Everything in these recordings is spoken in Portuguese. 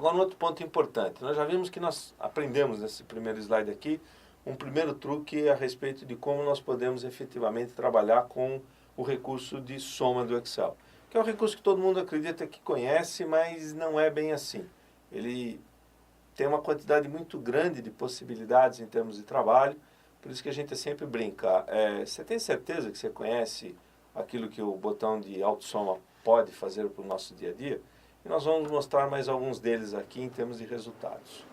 Agora, um outro ponto importante. Nós já vimos que nós aprendemos nesse primeiro slide aqui um primeiro truque a respeito de como nós podemos efetivamente trabalhar com o recurso de soma do Excel, que é um recurso que todo mundo acredita que conhece, mas não é bem assim. Ele tem uma quantidade muito grande de possibilidades em termos de trabalho, por isso que a gente sempre brinca. Você tem certeza que você conhece aquilo que o botão de autossoma pode fazer para o nosso dia a dia? E nós vamos mostrar mais alguns deles aqui em termos de resultados.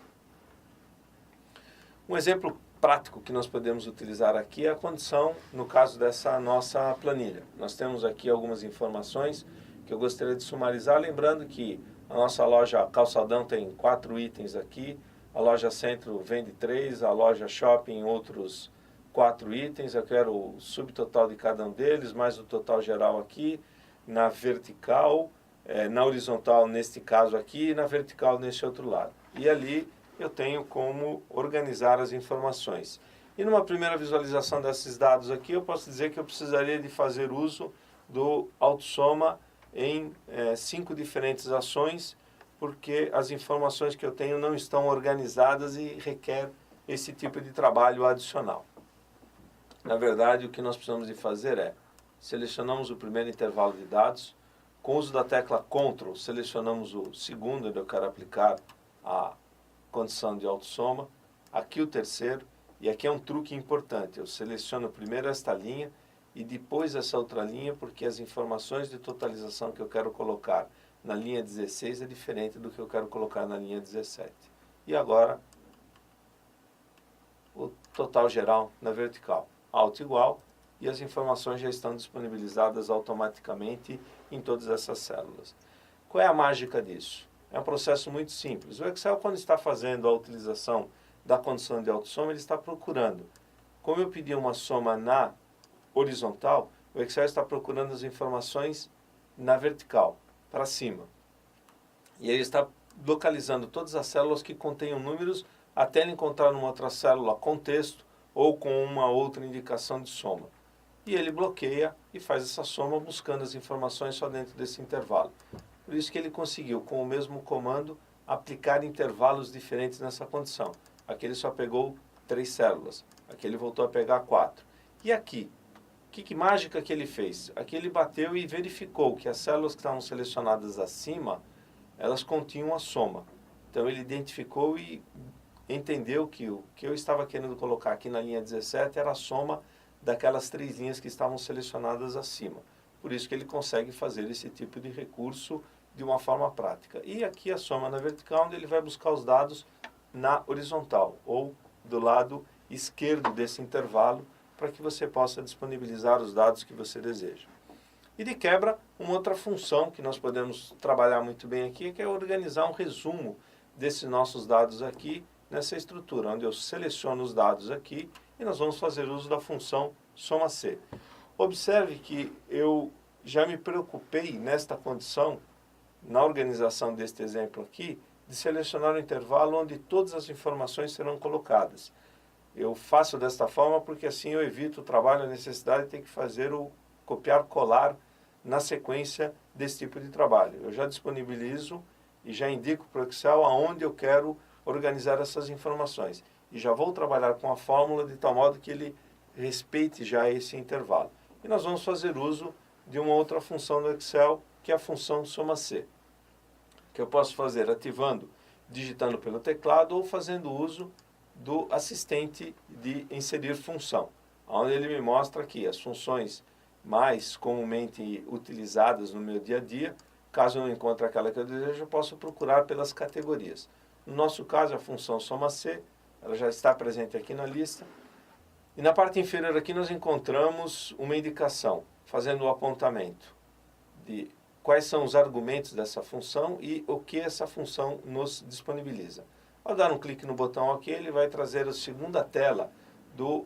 Um exemplo prático que nós podemos utilizar aqui é a condição, no caso dessa nossa planilha. Nós temos aqui algumas informações que eu gostaria de sumarizar, lembrando que a nossa loja Calçadão tem 4 itens aqui, a loja Centro vende 3, a loja Shopping outros 4 itens, eu quero o subtotal de cada um deles, mais o total geral aqui, na vertical, na horizontal neste caso aqui e na vertical nesse outro lado. E ali eu tenho como organizar as informações. E numa primeira visualização desses dados aqui, eu posso dizer que eu precisaria de fazer uso do autossoma em 5 diferentes ações, porque as informações que eu tenho não estão organizadas e requer esse tipo de trabalho adicional. Na verdade, o que nós precisamos de fazer é, selecionamos o primeiro intervalo de dados, com o uso da tecla Ctrl, selecionamos o segundo, onde eu quero aplicar a condição de autossoma, aqui o terceiro, e aqui é um truque importante, eu seleciono primeiro esta linha e depois essa outra linha, porque as informações de totalização que eu quero colocar na linha 16 é diferente do que eu quero colocar na linha 17. E agora, o total geral na vertical, Alt igual, e as informações já estão disponibilizadas automaticamente em todas essas células. Qual é a mágica disso? É um processo muito simples. O Excel, quando está fazendo a utilização da condição de autossoma, ele está procurando. Como eu pedi uma soma na horizontal, o Excel está procurando as informações na vertical, para cima. E ele está localizando todas as células que contenham números até ele encontrar numa outra célula contexto ou com uma outra indicação de soma. E ele bloqueia e faz essa soma buscando as informações só dentro desse intervalo. Por isso que ele conseguiu, com o mesmo comando, aplicar intervalos diferentes nessa condição. Aqui ele só pegou 3 células, aqui ele voltou a pegar 4. E aqui, que mágica que ele fez? Aqui ele bateu e verificou que as células que estavam selecionadas acima, elas continham a soma. Então ele identificou e entendeu que o que eu estava querendo colocar aqui na linha 17 era a soma daquelas 3 linhas que estavam selecionadas acima. Por isso que ele consegue fazer esse tipo de recurso de uma forma prática. E aqui a soma na vertical, onde ele vai buscar os dados na horizontal, ou do lado esquerdo desse intervalo, para que você possa disponibilizar os dados que você deseja. E de quebra, uma outra função que nós podemos trabalhar muito bem aqui, que é organizar um resumo desses nossos dados aqui, nessa estrutura, onde eu seleciono os dados aqui, e nós vamos fazer uso da função soma-C. Observe que eu já me preocupei nesta condição, na organização deste exemplo aqui, de selecionar um intervalo onde todas as informações serão colocadas. Eu faço desta forma porque assim eu evito o trabalho, a necessidade de ter que fazer o copiar-colar na sequência desse tipo de trabalho. Eu já disponibilizo e já indico para o Excel aonde eu quero organizar essas informações. E já vou trabalhar com a fórmula de tal modo que ele respeite já esse intervalo. E nós vamos fazer uso de uma outra função do Excel, que é a função soma-C, que eu posso fazer ativando, digitando pelo teclado ou fazendo uso do assistente de inserir função, onde ele me mostra aqui as funções mais comumente utilizadas no meu dia a dia. Caso eu não encontre aquela que eu desejo, eu posso procurar pelas categorias. No nosso caso, a função soma-C, ela já está presente aqui na lista. E na parte inferior aqui nós encontramos uma indicação, fazendo o apontamento de quais são os argumentos dessa função e o que essa função nos disponibiliza. Ao dar um clique no botão OK, ele vai trazer a segunda tela do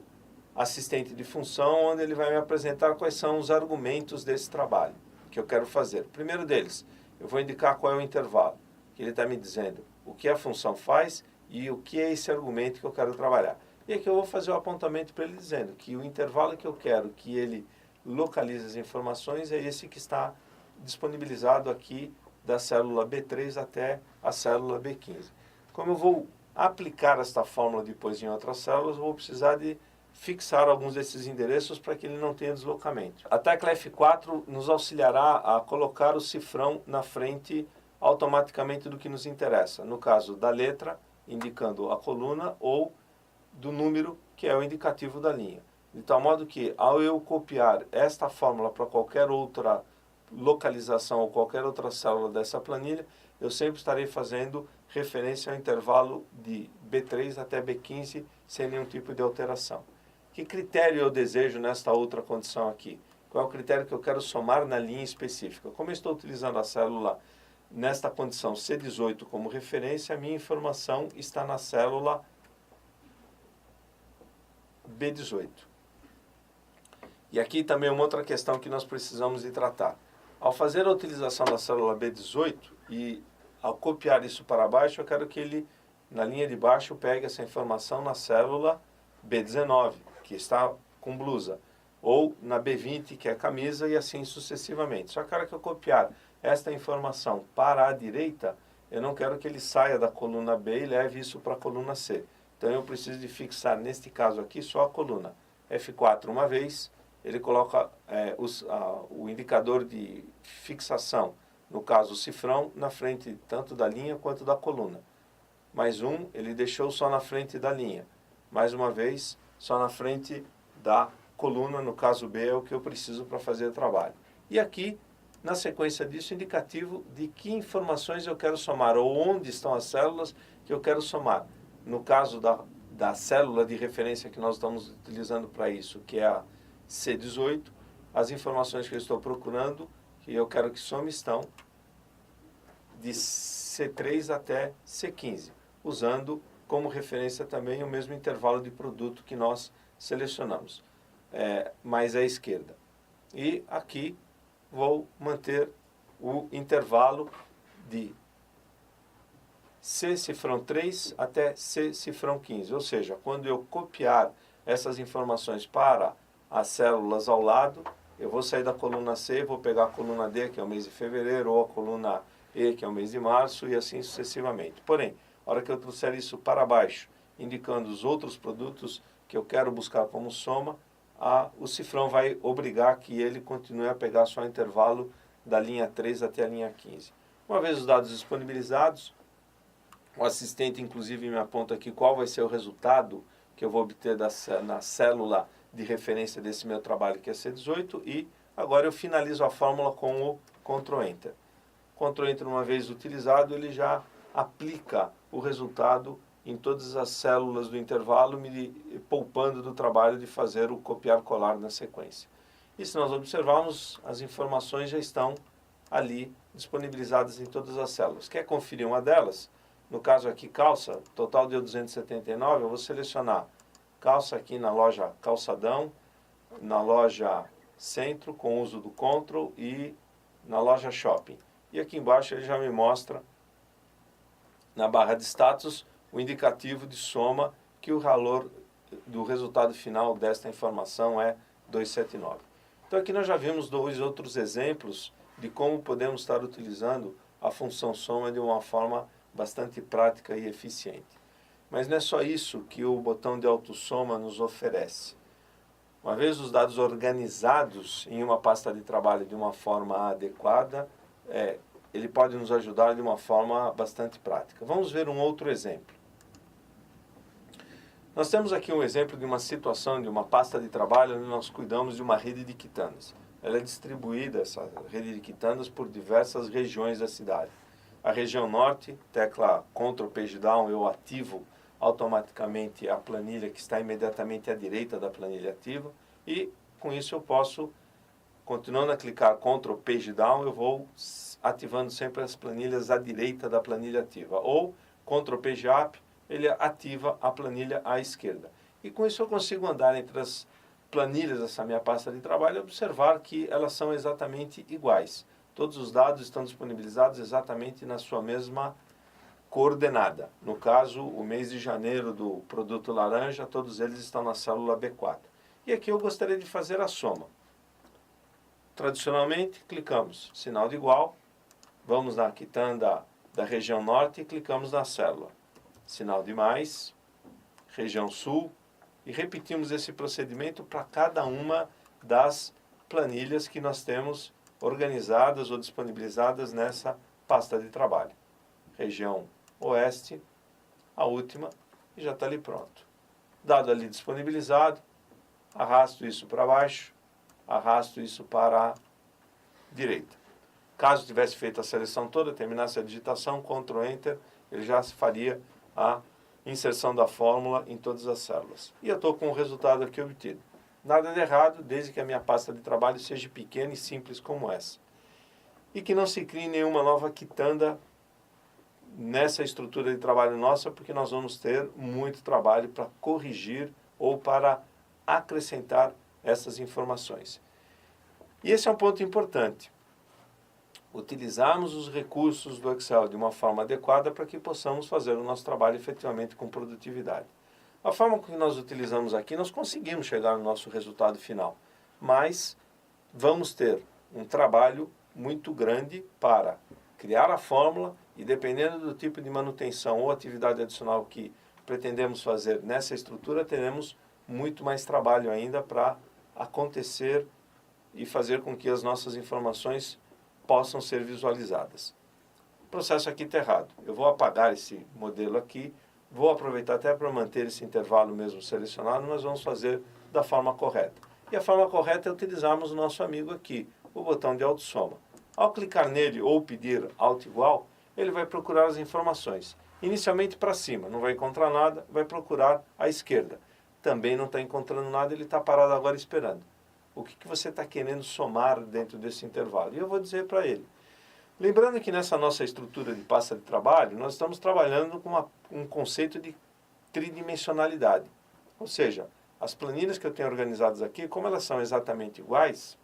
assistente de função, onde ele vai me apresentar quais são os argumentos desse trabalho que eu quero fazer. O primeiro deles, eu vou indicar qual é o intervalo, que ele está me dizendo o que a função faz e o que é esse argumento que eu quero trabalhar. E aqui eu vou fazer o apontamento para ele dizendo que o intervalo que eu quero que ele localize as informações é esse que está disponibilizado aqui da célula B3 até a célula B15. Como eu vou aplicar esta fórmula depois em outras células, eu vou precisar de fixar alguns desses endereços para que ele não tenha deslocamento. A tecla F4 nos auxiliará a colocar o cifrão na frente automaticamente do que nos interessa. No caso da letra, indicando a coluna, ou do número, que é o indicativo da linha. De tal modo que, ao eu copiar esta fórmula para qualquer outra localização ou qualquer outra célula dessa planilha, eu sempre estarei fazendo referência ao intervalo de B3 até B15 sem nenhum tipo de alteração. Que critério eu desejo nesta outra condição aqui? Qual é o critério que eu quero somar na linha específica? Como eu estou utilizando a célula nesta condição C18 como referência, a minha informação está na célula B18. E aqui também uma outra questão que nós precisamos de tratar. Ao fazer a utilização da célula B18 e ao copiar isso para baixo, eu quero que ele, na linha de baixo, pegue essa informação na célula B19, que está com blusa, ou na B20, que é camisa, e assim sucessivamente. Só que a hora que eu copiar esta informação para a direita, eu não quero que ele saia da coluna B e leve isso para a coluna C. Então eu preciso de fixar, neste caso aqui, só a coluna. F4 uma vez, ele coloca o indicador de fixação, no caso o cifrão, na frente tanto da linha quanto da coluna. Mais um, ele deixou só na frente da linha. Mais uma vez, só na frente da coluna, no caso B, é o que eu preciso para fazer o trabalho. E aqui, na sequência disso, indicativo de que informações eu quero somar, ou onde estão as células que eu quero somar. No caso da célula de referência que nós estamos utilizando para isso, que é a C18, as informações que eu estou procurando, que eu quero que some, estão de C3 até C15, usando como referência também o mesmo intervalo de produto que nós selecionamos, mais à esquerda. E aqui vou manter o intervalo de C cifrão 3 até C cifrão 15, ou seja, quando eu copiar essas informações para as células ao lado, eu vou sair da coluna C, vou pegar a coluna D, que é o mês de fevereiro, ou a coluna E, que é o mês de março, e assim sucessivamente. Porém, a hora que eu trouxer isso para baixo, indicando os outros produtos que eu quero buscar como soma, o cifrão vai obrigar que ele continue a pegar só o intervalo da linha 3 até a linha 15. Uma vez os dados disponibilizados, o assistente inclusive me aponta aqui qual vai ser o resultado que eu vou obter na célula de referência desse meu trabalho, que é C18, e agora eu finalizo a fórmula com o Ctrl Enter. Ctrl Enter, uma vez utilizado, ele já aplica o resultado em todas as células do intervalo, me poupando do trabalho de fazer o copiar-colar na sequência. E se nós observarmos, as informações já estão ali disponibilizadas em todas as células. Quer conferir uma delas? No caso aqui, calça, total deu 279, eu vou selecionar calça aqui na loja Calçadão, na loja Centro, com uso do Ctrl, e na loja Shopping. E aqui embaixo ele já me mostra, na barra de status, o indicativo de soma, que o valor do resultado final desta informação é 279. Então aqui nós já vimos dois outros exemplos de como podemos estar utilizando a função soma de uma forma bastante prática e eficiente. Mas não é só isso que o botão de autossoma nos oferece. Uma vez os dados organizados em uma pasta de trabalho de uma forma adequada, ele pode nos ajudar de uma forma bastante prática. Vamos ver um outro exemplo. Nós temos aqui um exemplo de uma situação de uma pasta de trabalho onde nós cuidamos de uma rede de quitanas. Ela é distribuída, essa rede de quitanas, por diversas regiões da cidade. A região norte, tecla Ctrl Page Down, eu ativo automaticamente a planilha que está imediatamente à direita da planilha ativa, e com isso eu posso, continuando a clicar Ctrl Page Down, eu vou ativando sempre as planilhas à direita da planilha ativa, ou Ctrl Page Up, ele ativa a planilha à esquerda. E com isso eu consigo andar entre as planilhas dessa minha pasta de trabalho e observar que elas são exatamente iguais. Todos os dados estão disponibilizados exatamente na sua mesma coordenada. No caso, o mês de janeiro do produto laranja, todos eles estão na célula B4. E aqui eu gostaria de fazer a soma. Tradicionalmente, clicamos sinal de igual, vamos na quitanda da região norte e clicamos na célula. Sinal de mais, região sul, e repetimos esse procedimento para cada uma das planilhas que nós temos organizadas ou disponibilizadas nessa pasta de trabalho. Região oeste, a última, e já está ali pronto. Dado ali disponibilizado, arrasto isso para baixo, arrasto isso para a direita. Caso tivesse feito a seleção toda, terminasse a digitação, Ctrl Enter, ele já faria a inserção da fórmula em todas as células. E eu estou com o resultado aqui obtido. Nada de errado, desde que a minha pasta de trabalho seja pequena e simples como essa. E que não se crie nenhuma nova quitanda nessa estrutura de trabalho nossa, porque nós vamos ter muito trabalho para corrigir ou para acrescentar essas informações. E esse é um ponto importante. Utilizarmos os recursos do Excel de uma forma adequada para que possamos fazer o nosso trabalho efetivamente com produtividade. A forma que nós utilizamos aqui, nós conseguimos chegar no nosso resultado final, mas vamos ter um trabalho muito grande para criar a fórmula e, dependendo do tipo de manutenção ou atividade adicional que pretendemos fazer nessa estrutura, teremos muito mais trabalho ainda para acontecer e fazer com que as nossas informações possam ser visualizadas. O processo aqui está errado. Eu vou apagar esse modelo aqui, vou aproveitar até para manter esse intervalo mesmo selecionado, mas vamos fazer da forma correta. E a forma correta é utilizarmos o nosso amigo aqui, o botão de autossoma. Ao clicar nele ou pedir Alt igual, ele vai procurar as informações. Inicialmente para cima, não vai encontrar nada, vai procurar à esquerda. Também não está encontrando nada, ele está parado agora esperando. O que você está querendo somar dentro desse intervalo? E eu vou dizer para ele. Lembrando que nessa nossa estrutura de pasta de trabalho, nós estamos trabalhando com um conceito de tridimensionalidade. Ou seja, as planilhas que eu tenho organizadas aqui, como elas são exatamente iguais,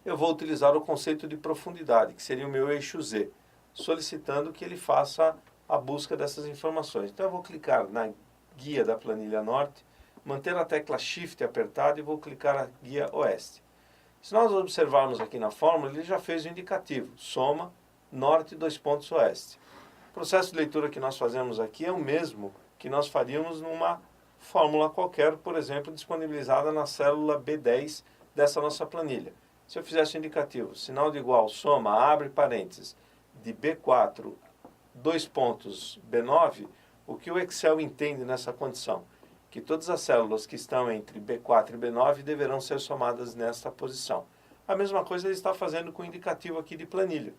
eu vou utilizar o conceito de profundidade, que seria o meu eixo Z, solicitando que ele faça a busca dessas informações. Então eu vou clicar na guia da planilha norte, manter a tecla Shift apertada e vou clicar na guia oeste. Se nós observarmos aqui na fórmula, ele já fez o indicativo, soma norte oeste. O processo de leitura que nós fazemos aqui é o mesmo que nós faríamos numa fórmula qualquer, por exemplo, disponibilizada na célula B10 dessa nossa planilha. Se eu fizesse o indicativo, sinal de igual, soma, abre parênteses, de B4, B9, o que o Excel entende nessa condição? Que todas as células que estão entre B4 e B9 deverão ser somadas nesta posição. A mesma coisa ele está fazendo com o indicativo aqui de planilha.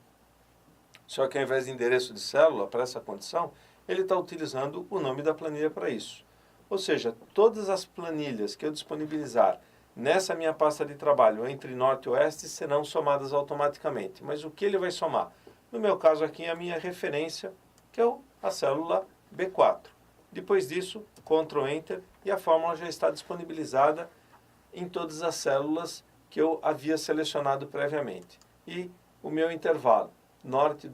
Só que ao invés de endereço de célula para essa condição, ele está utilizando o nome da planilha para isso. Ou seja, todas as planilhas que eu disponibilizar nessa minha pasta de trabalho entre norte e oeste serão somadas automaticamente. Mas o que ele vai somar? No meu caso aqui, a minha referência, que é a célula B4. Depois disso, Ctrl Enter e a fórmula já está disponibilizada em todas as células que eu havia selecionado previamente. E o meu intervalo, norte,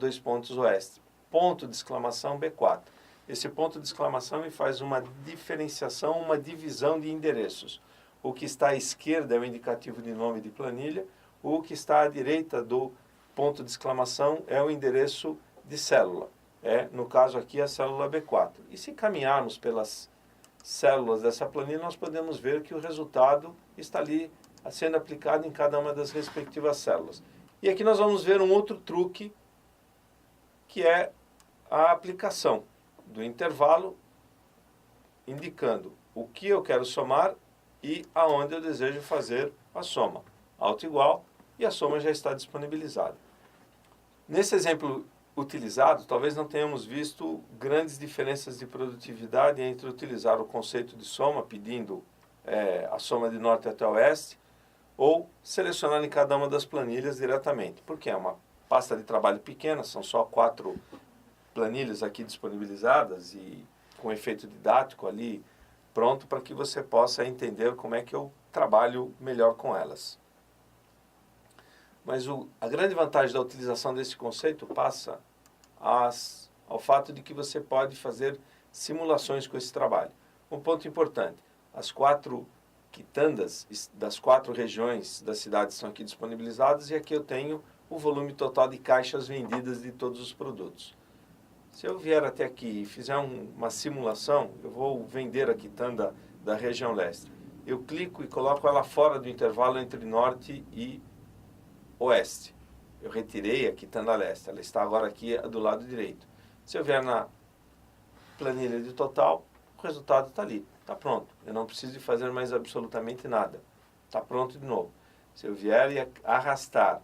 oeste, ponto de exclamação B4. Esse ponto de exclamação me faz uma diferenciação, uma divisão de endereços. O que está à esquerda é o indicativo de nome de planilha, o que está à direita do ponto de exclamação é o endereço de célula. No caso aqui, a célula B4. E se caminharmos pelas células dessa planilha, nós podemos ver que o resultado está ali sendo aplicado em cada uma das respectivas células. E aqui nós vamos ver um outro truque, que é a aplicação do intervalo, indicando o que eu quero somar e aonde eu desejo fazer a soma. Alt igual, e a soma já está disponibilizada. Nesse exemplo utilizado, talvez não tenhamos visto grandes diferenças de produtividade entre utilizar o conceito de soma, pedindo a soma de norte até oeste, ou selecionar em cada uma das planilhas diretamente, porque é uma pasta de trabalho pequena, são só 4 planilhas aqui disponibilizadas e com efeito didático ali pronto para que você possa entender como é que eu trabalho melhor com elas. Mas a grande vantagem da utilização desse conceito passa ao fato de que você pode fazer simulações com esse trabalho. Um ponto importante, as 4 quitandas das 4 regiões da cidade estão aqui disponibilizadas e aqui eu tenho o volume total de caixas vendidas de todos os produtos. Se eu vier até aqui e fizer uma simulação, eu vou vender a quitanda da região leste. Eu clico e coloco ela fora do intervalo entre norte e oeste. Eu retirei a quitanda leste, ela está agora aqui do lado direito. Se eu vier na planilha de total, o resultado está ali, está pronto. Eu não preciso de fazer mais absolutamente nada. Está pronto de novo. Se eu vier e arrastar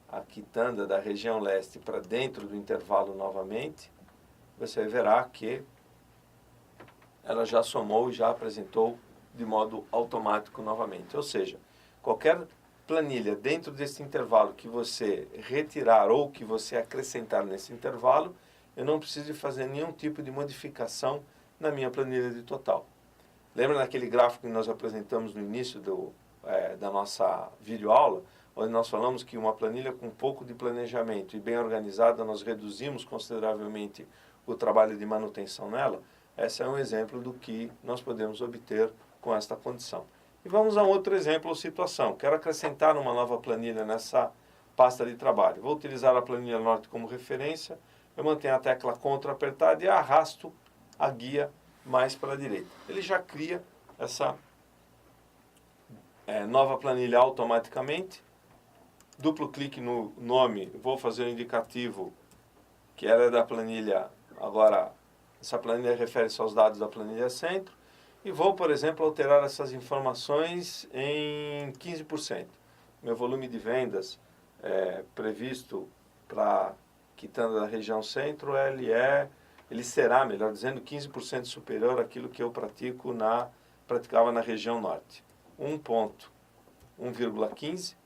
a quitanda da região leste para dentro do intervalo novamente, você verá que ela já somou e já apresentou de modo automático novamente. Ou seja, qualquer planilha dentro desse intervalo que você retirar ou que você acrescentar nesse intervalo, eu não preciso de fazer nenhum tipo de modificação na minha planilha de total. Lembra daquele gráfico que nós apresentamos no início da nossa videoaula, onde nós falamos que uma planilha com um pouco de planejamento e bem organizada, nós reduzimos consideravelmente o trabalho de manutenção nela? Esse é um exemplo do que nós podemos obter com esta condição. E vamos a outro exemplo ou situação. Quero acrescentar uma nova planilha nessa pasta de trabalho. Vou utilizar a planilha norte como referência, eu mantenho a tecla CTRL apertada e arrasto a guia mais para a direita. Ele já cria essa nova planilha automaticamente. Duplo clique no nome, vou fazer um indicativo que ela é da planilha, agora essa planilha refere-se aos dados da planilha centro, e vou, por exemplo, alterar essas informações em 15%. Meu volume de vendas previsto para quitanda da região centro, ele será, melhor dizendo, 15% superior àquilo que eu praticava na região norte. 1,15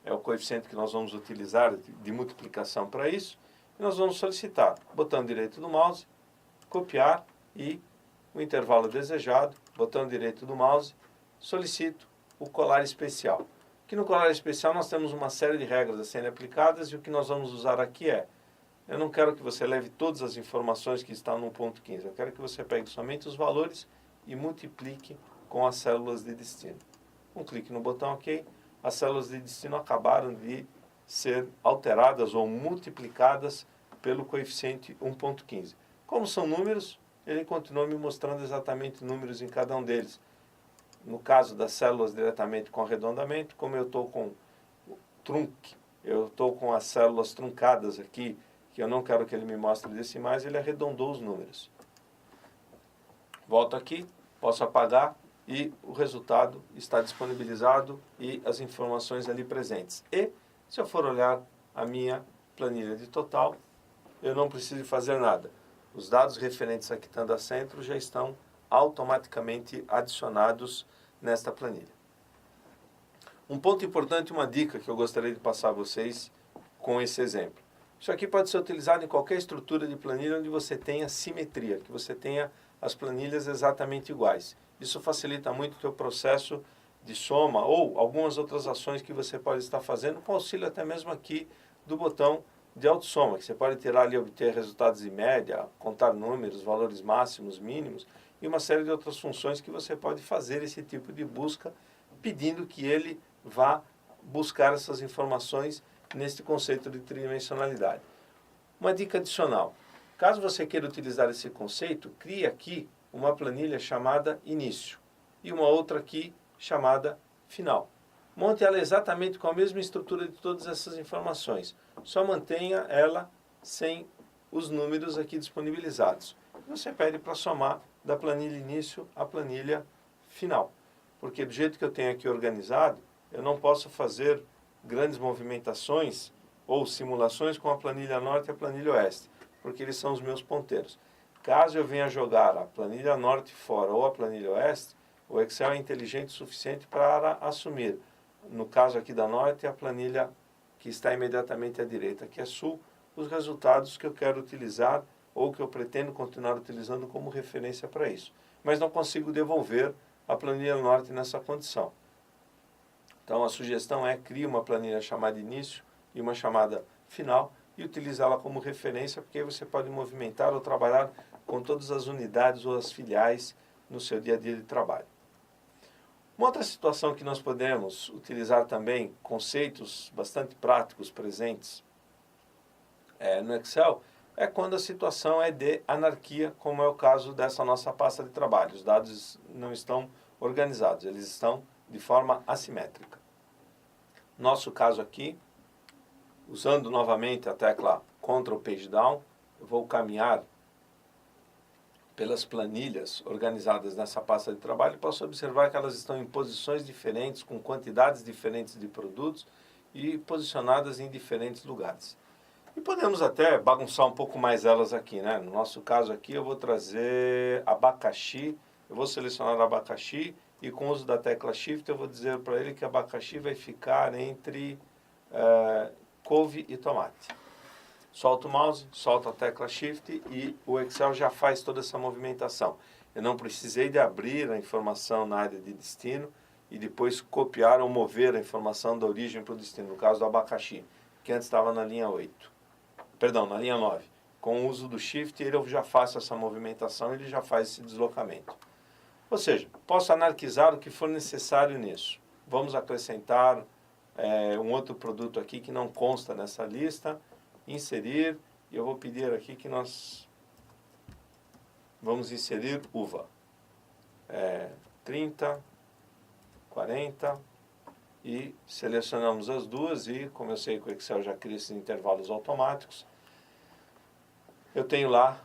é o coeficiente que nós vamos utilizar de multiplicação para isso. E nós vamos solicitar, botão direito do mouse, copiar e o intervalo desejado, botão direito do mouse, solicito o colar especial. Aqui no colar especial nós temos uma série de regras a serem aplicadas e o que nós vamos usar aqui eu não quero que você leve todas as informações que estão no ponto 15, eu quero que você pegue somente os valores e multiplique com as células de destino. Um clique no botão OK, as células de destino acabaram de ser alteradas ou multiplicadas pelo coeficiente 1,15. Como são números, ele continua me mostrando exatamente números em cada um deles. No caso das células diretamente com arredondamento, como eu estou com trunque, eu estou com as células truncadas aqui, que eu não quero que ele me mostre decimais, ele arredondou os números. Volto aqui, posso apagar e o resultado está disponibilizado e as informações ali presentes. E, se eu for olhar a minha planilha de total, eu não preciso fazer nada. Os dados referentes à quitanda centro já estão automaticamente adicionados nesta planilha. Um ponto importante, uma dica que eu gostaria de passar a vocês com esse exemplo. Isso aqui pode ser utilizado em qualquer estrutura de planilha onde você tenha simetria, que você tenha as planilhas exatamente iguais. Isso facilita muito o teu processo de soma ou algumas outras ações que você pode estar fazendo, com auxílio até mesmo aqui do botão de autossoma, que você pode tirar ali e obter resultados de média, contar números, valores máximos, mínimos, e uma série de outras funções que você pode fazer esse tipo de busca, pedindo que ele vá buscar essas informações neste conceito de tridimensionalidade. Uma dica adicional: caso você queira utilizar esse conceito, crie aqui uma planilha chamada início e uma outra aqui chamada final. Monte ela exatamente com a mesma estrutura de todas essas informações. Só mantenha ela sem os números aqui disponibilizados. Você pede para somar da planilha início à planilha final. Porque do jeito que eu tenho aqui organizado, eu não posso fazer grandes movimentações ou simulações com a planilha norte e a planilha oeste, porque eles são os meus ponteiros. Caso eu venha jogar a planilha norte fora ou a planilha oeste, o Excel é inteligente o suficiente para assumir, no caso aqui da norte, a planilha que está imediatamente à direita, que é sul, os resultados que eu quero utilizar ou que eu pretendo continuar utilizando como referência para isso. Mas não consigo devolver a planilha norte nessa condição. Então a sugestão é crie uma planilha chamada início e uma chamada final e utilizá-la como referência, porque aí você pode movimentar ou trabalhar com todas as unidades ou as filiais no seu dia a dia de trabalho. Uma outra situação que nós podemos utilizar também, conceitos bastante práticos presentes no Excel, é quando a situação é de anarquia, como é o caso dessa nossa pasta de trabalho. Os dados não estão organizados, eles estão de forma assimétrica. Nosso caso aqui, usando novamente a tecla Ctrl Page Down, eu vou caminhar pelas planilhas organizadas nessa pasta de trabalho e posso observar que elas estão em posições diferentes, com quantidades diferentes de produtos e posicionadas em diferentes lugares. E podemos até bagunçar um pouco mais elas aqui, né? No nosso caso aqui eu vou trazer abacaxi, eu vou selecionar abacaxi e com o uso da tecla Shift eu vou dizer para ele que abacaxi vai ficar entre couve e tomate. Solta o mouse, solta a tecla Shift e o Excel já faz toda essa movimentação. Eu não precisei de abrir a informação na área de destino e depois copiar ou mover a informação da origem para o destino, no caso do abacaxi, que antes estava na linha 8. Perdão, na linha 9. Com o uso do Shift, eu já faço essa movimentação, ele já faz esse deslocamento. Ou seja, posso anarquizar o que for necessário nisso. Vamos acrescentar um outro produto aqui que não consta nessa lista, inserir, e eu vou pedir aqui que nós vamos inserir uva. 30, 40, e selecionamos as duas, e como eu sei que o Excel já cria esses intervalos automáticos, eu tenho lá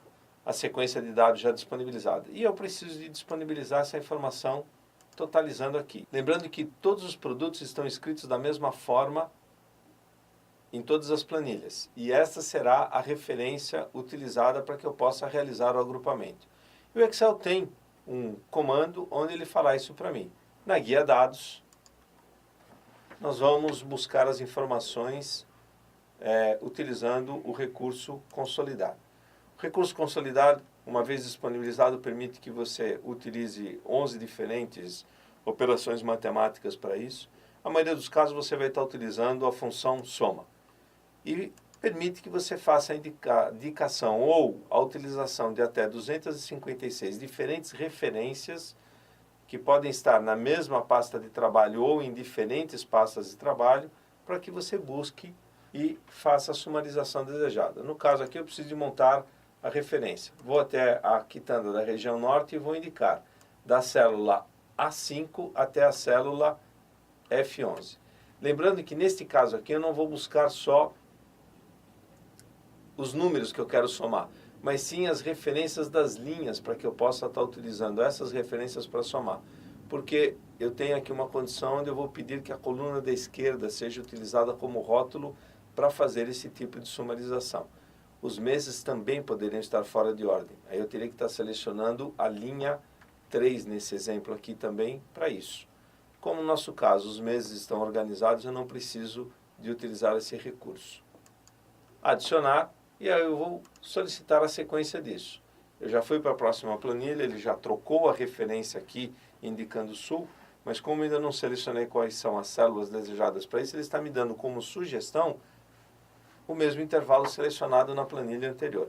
a sequência de dados já disponibilizada. E eu preciso de disponibilizar essa informação totalizando aqui. Lembrando que todos os produtos estão escritos da mesma forma em todas as planilhas. E esta será a referência utilizada para que eu possa realizar o agrupamento. E o Excel tem um comando onde ele fará isso para mim. Na guia dados, nós vamos buscar as informações utilizando o recurso consolidar. O recurso consolidar, uma vez disponibilizado, permite que você utilize 11 diferentes operações matemáticas para isso. A maioria dos casos você vai estar utilizando a função soma. E permite que você faça a indicação ou a utilização de até 256 diferentes referências que podem estar na mesma pasta de trabalho ou em diferentes pastas de trabalho para que você busque e faça a sumarização desejada. No caso aqui eu preciso de montar a referência. Vou até a quitanda da região norte e vou indicar da célula A5 até a célula F11. Lembrando que neste caso aqui eu não vou buscar só os números que eu quero somar, mas sim as referências das linhas para que eu possa estar utilizando essas referências para somar. Porque eu tenho aqui uma condição onde eu vou pedir que a coluna da esquerda seja utilizada como rótulo para fazer esse tipo de sumarização. Os meses também poderiam estar fora de ordem. Aí eu teria que estar selecionando a linha 3 nesse exemplo aqui também para isso. Como no nosso caso os meses estão organizados, eu não preciso de utilizar esse recurso. Adicionar, e aí eu vou solicitar a sequência disso. Eu já fui para a próxima planilha, ele já trocou a referência aqui, indicando sul, mas como ainda não selecionei quais são as células desejadas para isso, ele está me dando como sugestão o mesmo intervalo selecionado na planilha anterior.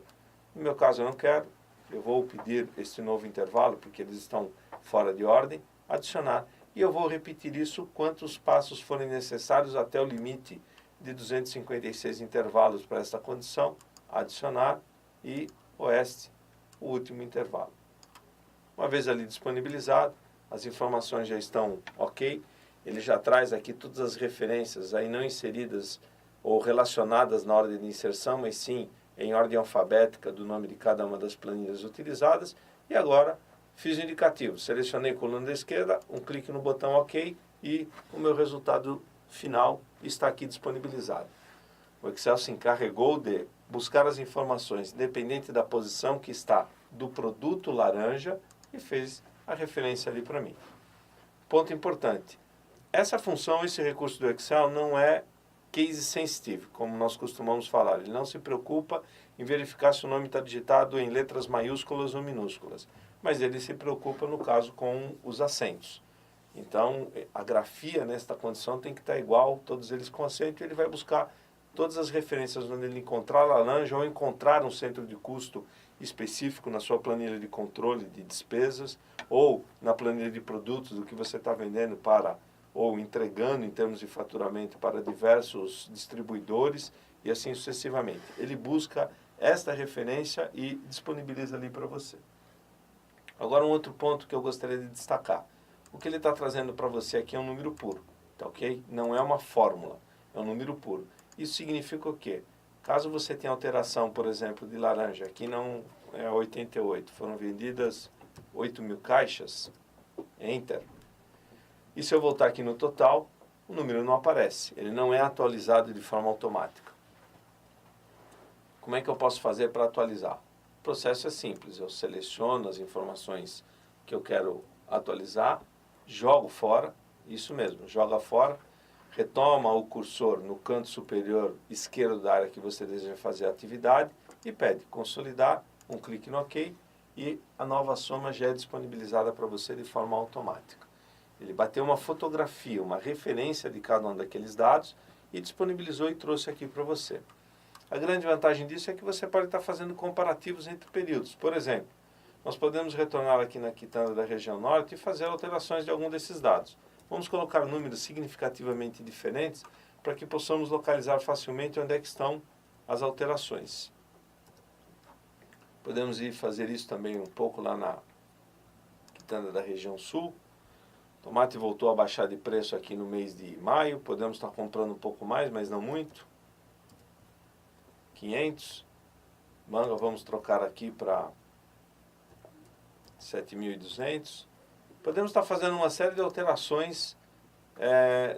No meu caso eu não quero, eu vou pedir este novo intervalo, porque eles estão fora de ordem, adicionar, e eu vou repetir isso quantos passos forem necessários até o limite de 256 intervalos para esta condição, adicionar e oeste, o último intervalo. Uma vez ali disponibilizado, as informações já estão ok, ele já traz aqui todas as referências aí não inseridas ou relacionadas na ordem de inserção, mas sim em ordem alfabética do nome de cada uma das planilhas utilizadas. E agora fiz o indicativo, selecionei a coluna da esquerda, um clique no botão OK e o meu resultado final está aqui disponibilizado. O Excel se encarregou de buscar as informações, independente da posição que está do produto laranja, e fez a referência ali para mim. Ponto importante, essa função, esse recurso do Excel não é case sensitive, como nós costumamos falar. Ele não se preocupa em verificar se o nome está digitado em letras maiúsculas ou minúsculas, mas ele se preocupa, no caso, com os acentos. Então, a grafia nesta condição tem que estar igual, todos eles com acento, e ele vai buscar todas as referências onde ele encontrar laranja ou encontrar um centro de custo específico na sua planilha de controle de despesas ou na planilha de produtos do que você está vendendo para ou entregando em termos de faturamento para diversos distribuidores e assim sucessivamente. Ele busca esta referência e disponibiliza ali para você. Agora um outro ponto que eu gostaria de destacar. O que ele está trazendo para você aqui é um número puro, tá ok? Não é uma fórmula, é um número puro. Isso significa o quê? Caso você tenha alteração, por exemplo, de laranja, aqui não é 88, foram vendidas 8.000 caixas, Enter. E se eu voltar aqui no total, o número não aparece, ele não é atualizado de forma automática. Como é que eu posso fazer para atualizar? O processo é simples, eu seleciono as informações que eu quero atualizar, jogo fora, isso mesmo, joga fora, retoma o cursor no canto superior esquerdo da área que você deseja fazer a atividade e pede consolidar, um clique no OK e a nova soma já é disponibilizada para você de forma automática. Ele bateu uma fotografia, uma referência de cada um daqueles dados e disponibilizou e trouxe aqui para você. A grande vantagem disso é que você pode estar fazendo comparativos entre períodos. Por exemplo, nós podemos retornar aqui na quitanda da região norte e fazer alterações de algum desses dados. Vamos colocar números significativamente diferentes para que possamos localizar facilmente onde é que estão as alterações. Podemos ir fazer isso também um pouco lá na quitanda da região sul. Tomate voltou a baixar de preço aqui no mês de maio. Podemos estar comprando um pouco mais, mas não muito. 500. Manga vamos trocar aqui para 7.200. Podemos estar fazendo uma série de alterações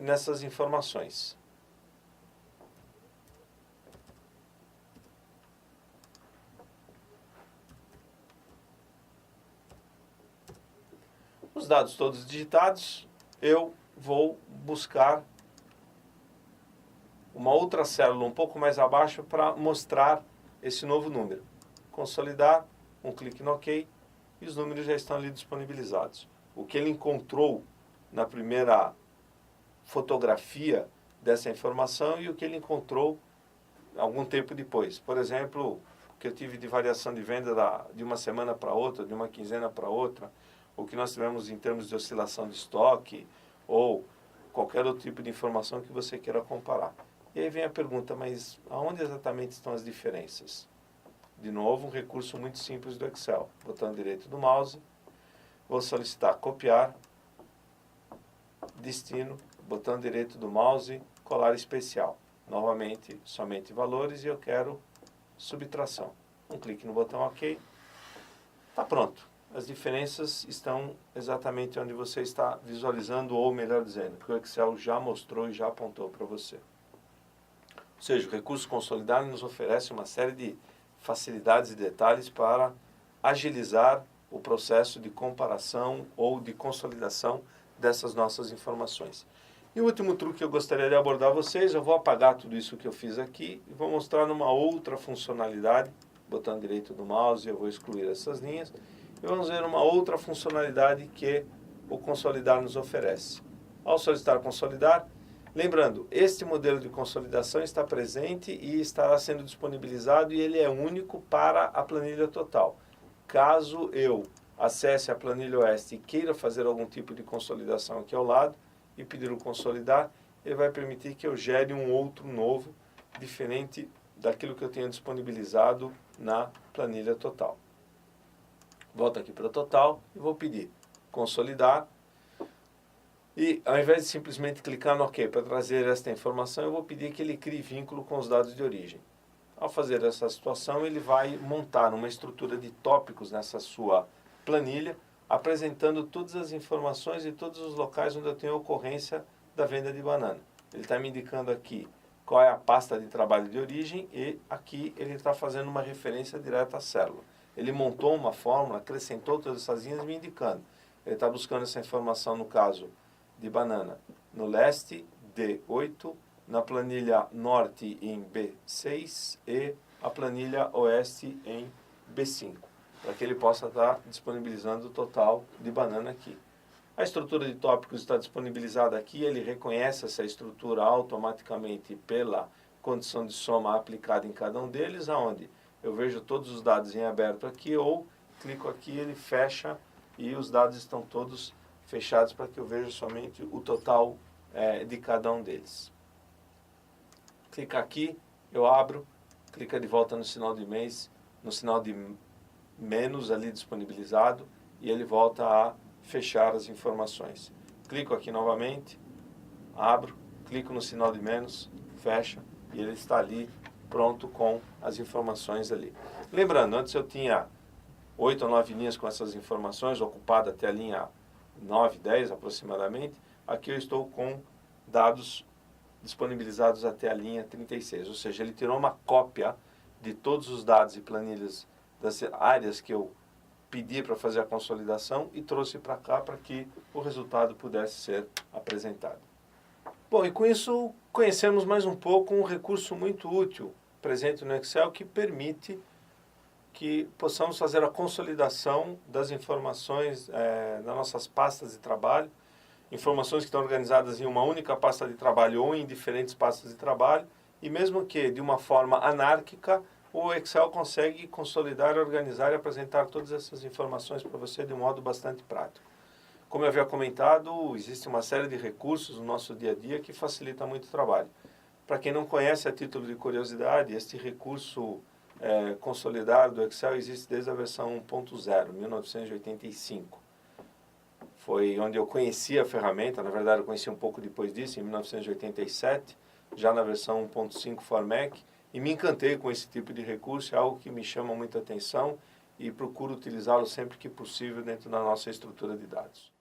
nessas informações. Os dados todos digitados, eu vou buscar uma outra célula um pouco mais abaixo para mostrar esse novo número. Consolidar, um clique no OK e os números já estão ali disponibilizados. O que ele encontrou na primeira fotografia dessa informação e o que ele encontrou algum tempo depois. Por exemplo, o que eu tive de variação de venda de uma semana para outra, de uma quinzena para outra, o que nós tivemos em termos de oscilação de estoque ou qualquer outro tipo de informação que você queira comparar. E aí vem a pergunta, mas aonde exatamente estão as diferenças? De novo, um recurso muito simples do Excel. Botão direito do mouse, vou solicitar copiar, destino, botão direito do mouse, colar especial. Novamente, somente valores e eu quero subtração. Um clique no botão OK. Está pronto. As diferenças estão exatamente onde você está visualizando, ou melhor dizendo, que o Excel já mostrou e já apontou para você. Ou seja, o recurso consolidado nos oferece uma série de facilidades e detalhes para agilizar o processo de comparação ou de consolidação dessas nossas informações. E o último truque que eu gostaria de abordar vocês, eu vou apagar tudo isso que eu fiz aqui e vou mostrar numa outra funcionalidade, botão direito do mouse, eu vou excluir essas linhas, e vamos ver uma outra funcionalidade que o Consolidar nos oferece. Ao solicitar Consolidar, lembrando, este modelo de consolidação está presente e estará sendo disponibilizado e ele é único para a planilha total. Caso eu acesse a planilha Oeste e queira fazer algum tipo de consolidação aqui ao lado e pedir o Consolidar, ele vai permitir que eu gere um outro novo, diferente daquilo que eu tenho disponibilizado na planilha total. Volto aqui para o total e vou pedir consolidar. E ao invés de simplesmente clicar no OK para trazer esta informação, eu vou pedir que ele crie vínculo com os dados de origem. Ao fazer essa situação, ele vai montar uma estrutura de tópicos nessa sua planilha, apresentando todas as informações e todos os locais onde eu tenho ocorrência da venda de banana. Ele está me indicando aqui qual é a pasta de trabalho de origem e aqui ele está fazendo uma referência direta à célula. Ele montou uma fórmula, acrescentou todas essas linhas me indicando. Ele está buscando essa informação, no caso de banana, no leste, D8, na planilha norte em B6 e a planilha oeste em B5, para que ele possa estar disponibilizando o total de banana aqui. A estrutura de tópicos está disponibilizada aqui, ele reconhece essa estrutura automaticamente pela condição de soma aplicada em cada um deles, aonde eu vejo todos os dados em aberto aqui, ou clico aqui, ele fecha e os dados estão todos fechados para que eu veja somente o total de cada um deles. Clica aqui, eu abro, clica de volta no sinal de mês, no sinal de menos ali disponibilizado, e ele volta a fechar as informações. Clico aqui novamente, abro, clico no sinal de menos, fecha, e ele está ali pronto com as informações ali. Lembrando, antes eu tinha 8 ou 9 linhas com essas informações, ocupada até a linha 9, 10 aproximadamente. Aqui eu estou com dados disponibilizados até a linha 36, ou seja, ele tirou uma cópia de todos os dados e planilhas das áreas que eu pedi para fazer a consolidação e trouxe para cá para que o resultado pudesse ser apresentado. Bom, e com isso conhecemos mais um pouco um recurso muito útil presente no Excel que permite que possamos fazer a consolidação das informações das nossas pastas de trabalho, informações que estão organizadas em uma única pasta de trabalho ou em diferentes pastas de trabalho, e mesmo que de uma forma anárquica, o Excel consegue consolidar, organizar e apresentar todas essas informações para você de um modo bastante prático. Como eu havia comentado, existe uma série de recursos no nosso dia a dia que facilita muito o trabalho. Para quem não conhece, a título de curiosidade, este recurso consolidado do Excel existe desde a versão 1.0, 1985. Foi onde eu conheci a ferramenta, na verdade eu conheci um pouco depois disso, em 1987, já na versão 1.5 for Mac, e me encantei com esse tipo de recurso, é algo que me chama muita atenção e procuro utilizá-lo sempre que possível dentro da nossa estrutura de dados.